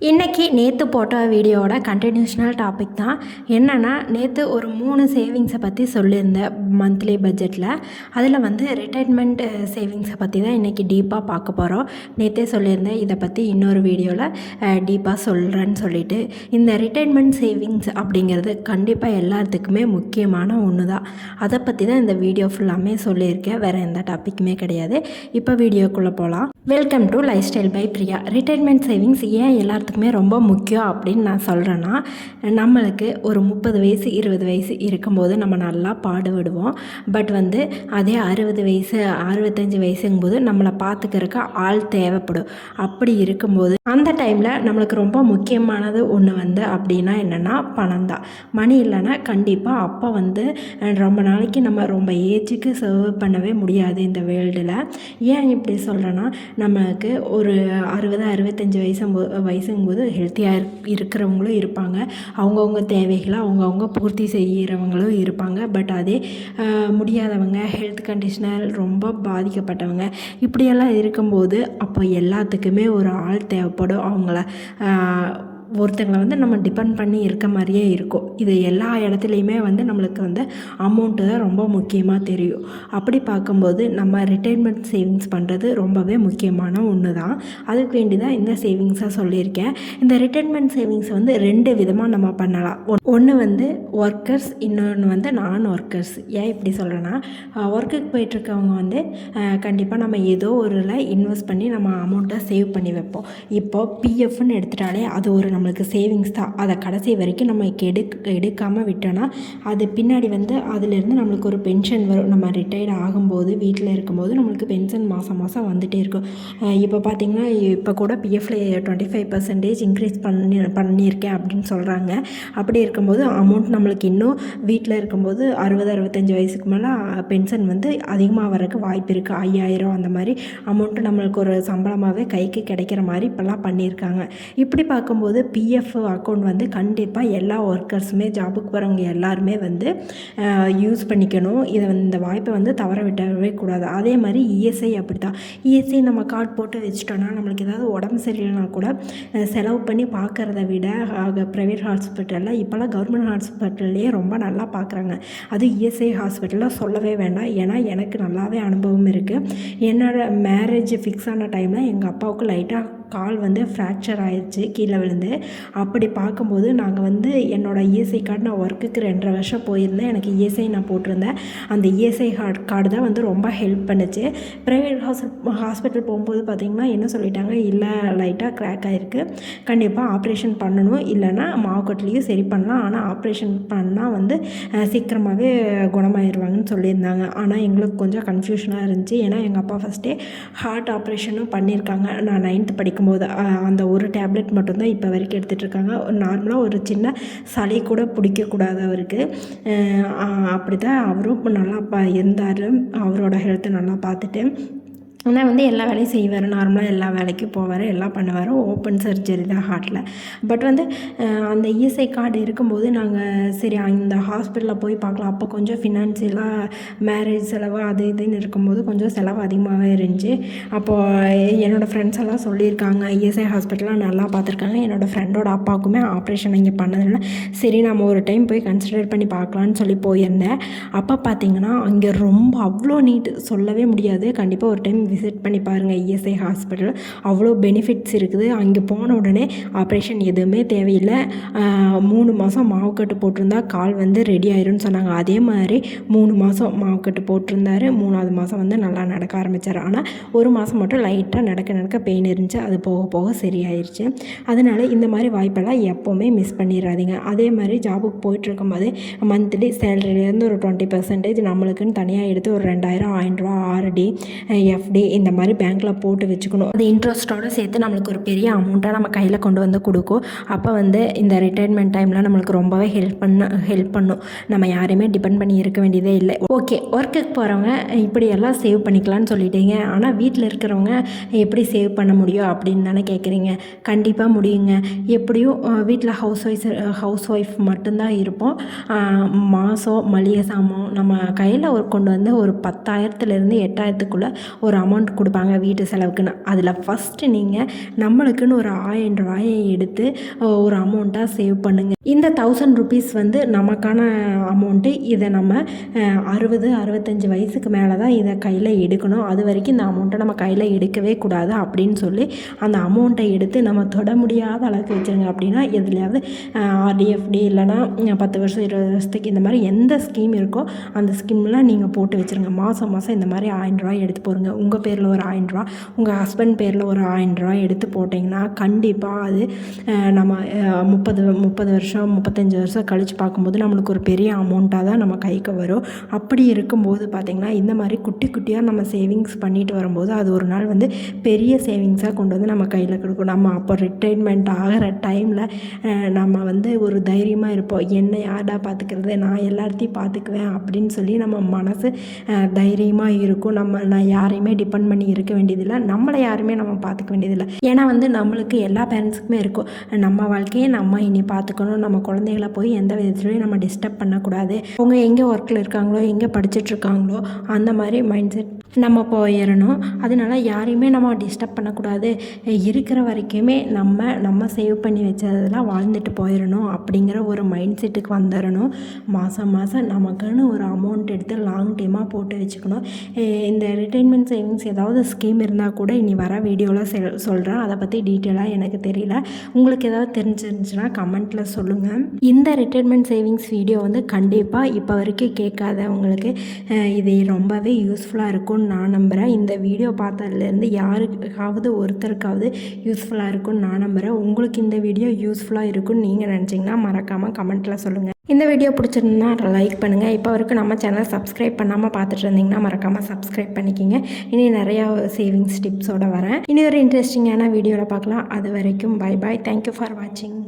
இன்றைக்கி நேற்று போட்ட வீடியோவோட கண்டினியூஷனல் டாபிக் தான். என்னென்னா, நேற்று ஒரு 3 சேவிங்ஸை பற்றி சொல்லியிருந்தேன் மந்த்லி பட்ஜெட்டில். அதில் வந்து ரிட்டைர்மெண்ட் சேவிங்ஸை பற்றி தான் இன்றைக்கி டீப்பாக பார்க்க போகிறோம். நேற்றே சொல்லியிருந்தேன் இதை பற்றி இன்னொரு வீடியோவில் டீப்பாக சொல்கிறேன்னு சொல்லிட்டு. இந்த ரிட்டைர்மெண்ட் சேவிங்ஸ் அப்படிங்கிறது கண்டிப்பாக எல்லாத்துக்குமே முக்கியமான ஒன்று தான். அதை பற்றி தான் இந்த வீடியோ ஃபுல்லாமே சொல்லியிருக்கேன். வேறு எந்த டாப்பிக்குமே கிடையாது. இப்போ வீடியோக்குள்ளே போகலாம். Welcome to lifestyle by Priya. Retirement savings ஏன் எல்லாத்துக்குமே ரொம்ப முக்கியம் அப்படின்னு நான் சொல்கிறேன்னா, நம்மளுக்கு ஒரு 30 வயசு 20 வயசு இருக்கும்போது நம்ம நல்லா பாடுபடுவோம். பட் வந்து அதே 60 வயசு 65 வயசுங்கும்போது நம்மளை பார்த்துக்கிறதுக்கு ஆள் தேவைப்படும். அப்படி இருக்கும்போது அந்த டைமில் நம்மளுக்கு ரொம்ப முக்கியமானது ஒன்று வந்து அப்படின்னா என்னென்னா பணம் தான். மணி இல்லைன்னா கண்டிப்பாக அப்போ வந்து ரொம்ப நாளைக்கு நம்ம ரொம்ப ஏஜுக்கு சர்வ் பண்ணவே முடியாது இந்த வேர்ல்டில். ஏன் இப்படி சொல்கிறேன்னா, நம்மளுக்கு ஒரு 60-65 வயசுங்கும்போது ஹெல்த்தியாக இருக்கிறவங்களும் இருப்பாங்க. அவங்கவுங்க தேவைகளை அவங்கவுங்க பூர்த்தி செய்கிறவங்களும் இருப்பாங்க. பட் அதே முடியாதவங்க, ஹெல்த் கண்டிஷனர் ரொம்ப பாதிக்கப்பட்டவங்க, இப்படியெல்லாம் இருக்கும்போது அப்போ எல்லாத்துக்குமே ஒரு ஆள் தேவைப்படும். அவங்கள ஒருத்தங்களை வந்து நம்ம டிபெண்ட் பண்ணி இருக்க மாதிரியே இருக்கும். இது எல்லா இடத்துலையுமே வந்து நம்மளுக்கு வந்து அமௌண்ட்டு தான் ரொம்ப முக்கியமாக தெரியும். அப்படி பார்க்கும்போது நம்ம ரிட்டைர்மெண்ட் சேவிங்ஸ் பண்ணுறது ரொம்பவே முக்கியமான ஒன்று தான். அதுக்கு வேண்டி தான் இந்த சேவிங்ஸாக சொல்லியிருக்கேன். இந்த ரிட்டைர்மெண்ட் சேவிங்ஸ் வந்து 2 விதமாக நம்ம பண்ணலாம். ஒன்று வந்து ஒர்க்கர்ஸ், இன்னொன்று வந்து நான் ஒர்க்கர்ஸ். ஏன் இப்படி சொல்கிறேன்னா, ஒர்க்குக்கு போயிட்டுருக்கவங்க வந்து கண்டிப்பாக நம்ம ஏதோ ஒரு இன்வெஸ்ட் பண்ணி நம்ம அமௌண்ட்டை சேவ் பண்ணி வைப்போம். இப்போது பிஎஃப்னு எடுத்துட்டாலே அது ஒரு நம்மளுக்கு சேவிங்ஸ் தான். அதை கடைசி வரைக்கும் நம்ம எடுக்காமல் விட்டோன்னா அது பின்னாடி வந்து அதிலேருந்து நம்மளுக்கு ஒரு பென்ஷன் வரும். நம்ம ரிட்டையர்ட் ஆகும்போது வீட்டில் இருக்கும்போது நம்மளுக்கு பென்ஷன் மாதம் வந்துகிட்டே இருக்கும். இப்போ பார்த்திங்கன்னா, இப்போ கூட பிஎஃப்ல 25% இன்க்ரீஸ் பண்ணியிருக்கேன் அப்படின்னு சொல்கிறாங்க. அப்படி இருக்கும்போது அமௌண்ட் நம்மளுக்கு இன்னும் வீட்டில் இருக்கும்போது 60-65 வயசுக்கு மேலே பென்ஷன் வந்து அதிகமாக வரக்கு வாய்ப்பு இருக்குது. 5000 அந்த மாதிரி அமௌண்ட்டு நம்மளுக்கு ஒரு சம்பளமாகவே கைக்கு கிடைக்கிற மாதிரி இப்போல்லாம் பண்ணியிருக்காங்க. இப்படி பார்க்கும்போது பிஎஃப் அக்கௌண்ட் வந்து கண்டிப்பாக எல்லா ஒர்க்கர்ஸுமே, ஜாபுக்கு போகிறவங்க எல்லாருமே வந்து யூஸ் பண்ணிக்கணும். இந்த வாய்ப்பை வந்து தவற விடவே கூடாது. அதே மாதிரி இஎஸ்ஐ அப்படி தான். இஎஸ்ஐ நம்ம கார்டு போட்டு வச்சிட்டோன்னா நம்மளுக்கு ஏதாவது உடம்பு சரியில்லைனா கூட செலவு பண்ணி பார்க்குறத விட ப்ரைவேட் ஹாஸ்பிட்டலில் இப்போல்லாம் கவர்மெண்ட் ஹாஸ்பிட்டல்லையே ரொம்ப நல்லா பார்க்குறாங்க. அது இஎஸ்ஐ ஹாஸ்பிட்டலில் சொல்லவே வேண்டாம். ஏன்னா எனக்கு நல்லாவே அனுபவம் இருக்குது. என்னோடய மேரேஜ் ஃபிக்ஸ் ஆன டைமில் எங்கள் அப்பாவுக்கு லைட்டாக கால் வந்து ஃப்ராக்சர் ஆயிடுச்சு கீழே விழுந்து. அப்படி பார்க்கும்போது நாங்கள் வந்து என்னோடய இஎஸ்ஐ கார்டு, நான் ஒர்க்குக்கு 2.5 வருஷம் போயிருந்தேன். எனக்கு இஎஸ்ஐ நான் போட்டிருந்தேன். அந்த இஎஸ்ஐ கார்டு தான் வந்து ரொம்ப ஹெல்ப் பண்ணுச்சு. ப்ரைவேட் ஹாஸ்பிட்டல் போகும்போது பார்த்திங்கன்னா என்ன சொல்லிட்டாங்க, இல்லை லைட்டாக க்ராக் ஆகிருக்கு, கண்டிப்பாக ஆப்ரேஷன் பண்ணணும், இல்லைன்னா மாவுக்கட்லேயும் சரி பண்ணலாம், ஆனால் ஆப்ரேஷன் பண்ணால் வந்து சீக்கிரமாகவே குணமாயிருவாங்கன்னு சொல்லியிருந்தாங்க. ஆனால் எங்களுக்கு கொஞ்சம் கன்ஃபியூஷனாக இருந்துச்சு. ஏன்னா எங்கள் அப்பா ஃபஸ்ட்டே ஹார்ட் ஆப்ரேஷனும் பண்ணியிருக்காங்க. நான் 9th படிக்கும்போது அந்த ஒரு டேப்லெட் மட்டும்தான் இப்போ வரைக்கும் எடுத்துகிட்ருக்காங்க. நார்மலாக ஒரு சின்ன சளி கூட பிடிக்கக்கூடாது அவருக்கு. அப்படி தான் அவரும் நல்லா இருந்தார். அவரோட ஹெல்த்தை நல்லா பார்த்துட்டு ஆனால் வந்து எல்லா வேலையும் செய்வார். நார்மலாக எல்லா வேலைக்கும் போவார், எல்லாம் பண்ணுவார். ஓப்பன் சர்ஜரி தான் ஹார்ட்டில். பட் வந்து அந்த இஎஸ்ஐ கார்டு இருக்கும்போது நாங்கள் சரி அந்த ஹாஸ்பிட்டலில் போய் பார்க்கலாம். அப்போ கொஞ்சம் ஃபினான்சியலாக மேரேஜ் செலவு அது இதுன்னு இருக்கும்போது கொஞ்சம் செலவு அதிகமாகவே இருந்துச்சு. அப்போது என்னோடய ஃப்ரெண்ட்ஸ் எல்லாம் சொல்லியிருக்காங்க, இஎஸ்ஐ ஹாஸ்பிட்டலாக நல்லா பார்த்துருக்காங்க. என்னோடய ஃப்ரெண்டோட அப்பாவுக்குமே ஆப்ரேஷன் இங்கே பண்ணதில்லை. சரி நம்ம ஒரு டைம் போய் கன்சிடர் பண்ணி பார்க்கலான்னு சொல்லி போயிருந்தேன். அப்போ பார்த்திங்கன்னா அங்கே ரொம்ப அவ்வளோ நீட் சொல்லவே முடியாது. கண்டிப்பாக ஒரு டைம் விசிட் பண்ணி பாருங்கள் இஎஸ்ஐ ஹாஸ்பிட்டல். அவ்வளோ பெனிஃபிட்ஸ் இருக்குது. அங்கே போன உடனே ஆப்ரேஷன் எதுவுமே தேவையில்லை. 3 மாதம் மாவுக்கட்டு போட்டிருந்தா கால் வந்து ரெடி ஆயிரும்னு சொன்னாங்க. அதே மாதிரி 3 மாதம் மாவுக்கட்டு போட்டிருந்தாரு. 3ஆவது மாதம் வந்து நல்லா நடக்க ஆரம்பித்தார். ஆனால் 1 மாதம் மட்டும் லைட்டாக நடக்க பெயின் இருந்துச்சு. அது போக போக சரியாயிருச்சு. அதனால் இந்த மாதிரி வாய்ப்பெல்லாம் எப்போவுமே மிஸ் பண்ணிடாதீங்க. அதே மாதிரி ஜாபுக்கு போயிட்டுருக்கும்போது மந்த்லி சேலரியிலேருந்து ஒரு 20% நம்மளுக்குன்னு தனியாக எடுத்து ஒரு 2000 1000 ஆர்டி, எஃப்டி இந்த மாதிரி பேங்க்கில் போட்டு வச்சுக்கணும். அது இன்ட்ரெஸ்ட்டோடு சேர்த்து நம்மளுக்கு ஒரு பெரிய அமௌண்ட்டாக நம்ம கையில் கொண்டு வந்து கொடுக்கும். அப்போ வந்து இந்த ரிட்டைர்மெண்ட் டைமில் நம்மளுக்கு ரொம்பவே ஹெல்ப் பண்ணும். நம்ம யாரையுமே டிபெண்ட் பண்ணி இருக்க வேண்டியதே இல்லை. ஓகே, ஒர்க்குக்கு போகிறவங்க இப்படியெல்லாம் சேவ் பண்ணிக்கலான்னு சொல்லிட்டீங்க. ஆனால் வீட்டில் இருக்கிறவங்க எப்படி சேவ் பண்ண முடியும் அப்படின்னு தானே கேட்குறீங்க. கண்டிப்பாக முடியுங்க. எப்படியும் வீட்டில் ஹவுஸ் ஒய்ஃப் மட்டும்தான் இருப்போம். மாதம் மளிகை சாமான் நம்ம கையில் கொண்டு வந்து ஒரு 10,000 8,000க்குள்ளே ஒரு அமௌண்ட் அமௌண்ட் கொடுப்பாங்க வீட்டு செலவுக்குன்னு. அதில் ஃபஸ்ட்டு நீங்கள் நம்மளுக்குன்னு ஒரு 1000 ரூபாயை எடுத்து ஒரு அமௌண்ட்டாக சேவ் பண்ணுங்கள். இந்த 1000 ருபீஸ் வந்து நமக்கான அமௌண்ட்டு. இதை நம்ம 60-65 வயசுக்கு மேலே தான் இதை கையில் எடுக்கணும். அது வரைக்கும் இந்த அமௌண்ட்டை நம்ம கையில் எடுக்கவே கூடாது அப்படின்னு சொல்லி அந்த அமௌண்ட்டை எடுத்து நம்ம தொட முடியாத அளவுக்கு வச்சுருங்க. அப்படின்னா எதுலையாவது ஆர்டிஎஃப்டி இல்லைனா 10 வருஷம் 20 வருஷத்துக்கு இந்த மாதிரி எந்த ஸ்கீம் இருக்கோ அந்த ஸ்கீம்லாம் நீங்கள் போட்டு வச்சுருங்க. மாதம் மாதம் இந்த மாதிரி 1000 ரூபாய் எடுத்து போடுங்க. உங்கள் பேரில் ஒரு 1000 ரூபா, உங்கள் ஹஸ்பண்ட் பேரில் ஒரு 1000 ரூபாய் எடுத்து போட்டிங்கன்னா கண்டிப்பாக அது நம்ம 30 வருஷம் 35 வருஷம் கழித்து பார்க்கும்போது நம்மளுக்கு ஒரு பெரிய அமௌண்ட்டாக தான் நம்ம கைக்கு வரும். அப்படி இருக்கும்போது பார்த்திங்கன்னா இந்த மாதிரி குட்டி குட்டியாக நம்ம சேவிங்ஸ் பண்ணிட்டு வரும்போது அது ஒரு நாள் வந்து பெரிய சேவிங்ஸாக கொண்டு வந்து நம்ம கையில் கொடுக்கும். நம்ம அப்போ ரிட்டைர்மெண்ட் ஆகிற டைமில் நம்ம வந்து ஒரு தைரியமாக இருப்போம். என்னை யார்டா பார்த்துக்கிறது, நான் எல்லாத்தையும் பார்த்துக்குவேன் அப்படின்னு சொல்லி நம்ம மனசு தைரியமாக இருக்கும். நான் யாரையுமே டிபெண்ட் பண்ணி இருக்க வேண்டியதில்லை, நம்மளை யாருமே நம்ம பார்த்துக்க வேண்டியதில்லை. ஏன்னா வந்து நம்மளுக்கு எல்லா பேரண்ட்ஸுக்குமே இருக்கும், நம்ம வாழ்க்கையை நம்ம இனி பார்த்துக்கணும், நம்ம குழந்தைகளை போய் எந்த விதத்துலையும் நம்ம டிஸ்டர்ப் பண்ணக்கூடாது, அவங்க எங்கே ஒர்க்கில் இருக்காங்களோ எங்கே படிச்சுட்ருக்காங்களோ அந்த மாதிரி மைண்ட் செட் நம்ம போயிடணும். அதனால யாரையுமே நம்ம டிஸ்டர்ப் பண்ணக்கூடாது, இருக்கிற வரைக்குமே நம்ம சேவ் பண்ணி வச்சதெல்லாம் வாழ்ந்துட்டு போயிடணும் அப்படிங்கிற ஒரு மைண்ட் செட்டுக்கு வந்துடணும். மாதம் மாதம் நமக்குன்னு ஒரு அமௌண்ட் எடுத்து லாங் டைமாக போட்டு வச்சுக்கணும். இந்த ரிட்டைர்மெண்ட் சேவிங்ஸ் ஏதாவது ஸ்கீம் இருந்தால் கூட இனி வர வீடியோவில் சொல்கிறேன். அதை பற்றி டீட்டெயிலாக எனக்கு தெரியல, உங்களுக்கு ஏதாவது தெரிஞ்சிருந்துச்சுன்னா கமெண்ட்டில் சொல்லுங்கள். இந்த ரிட்டைர்மெண்ட் சேவிங்ஸ் வீடியோ வந்து கண்டிப்பாக இப்போ வரைக்கும் கேட்காதவங்களுக்கு இது ரொம்பவே யூஸ்ஃபுல்லாக இருக்கும்னு நான் நம்புகிறேன். இந்த வீடியோ பார்த்ததுலேருந்து யாருக்காவது ஒருத்தருக்காவது யூஸ்ஃபுல்லாக இருக்கும்னு நான் நம்புகிறேன். உங்களுக்கு இந்த வீடியோ யூஸ்ஃபுல்லாக இருக்கும்னு நீங்கள் நினச்சிங்கன்னா மறக்காமல் கமெண்ட்டில் சொல்லுங்கள். இந்த வீடியோ பிடிச்சிருந்தா லைக் பண்ணுங்கள். இப்போ வரைக்கும் நம்ம சேனல் சப்ஸ்கிரைப் பண்ணாமல் பார்த்துட்டு இருந்தீங்கன்னா மறக்காமல் சப்ஸ்கிரைப் பண்ணிக்கிங்க. இனி நிறையா சேவிங்ஸ் டிப்ஸோடு வரேன். இனி ஒரு இன்ட்ரெஸ்டிங்கான வீடியோவில் பார்க்கலாம். அது வரைக்கும் பை பாய். தேங்க்யூ ஃபார் வாட்சிங்.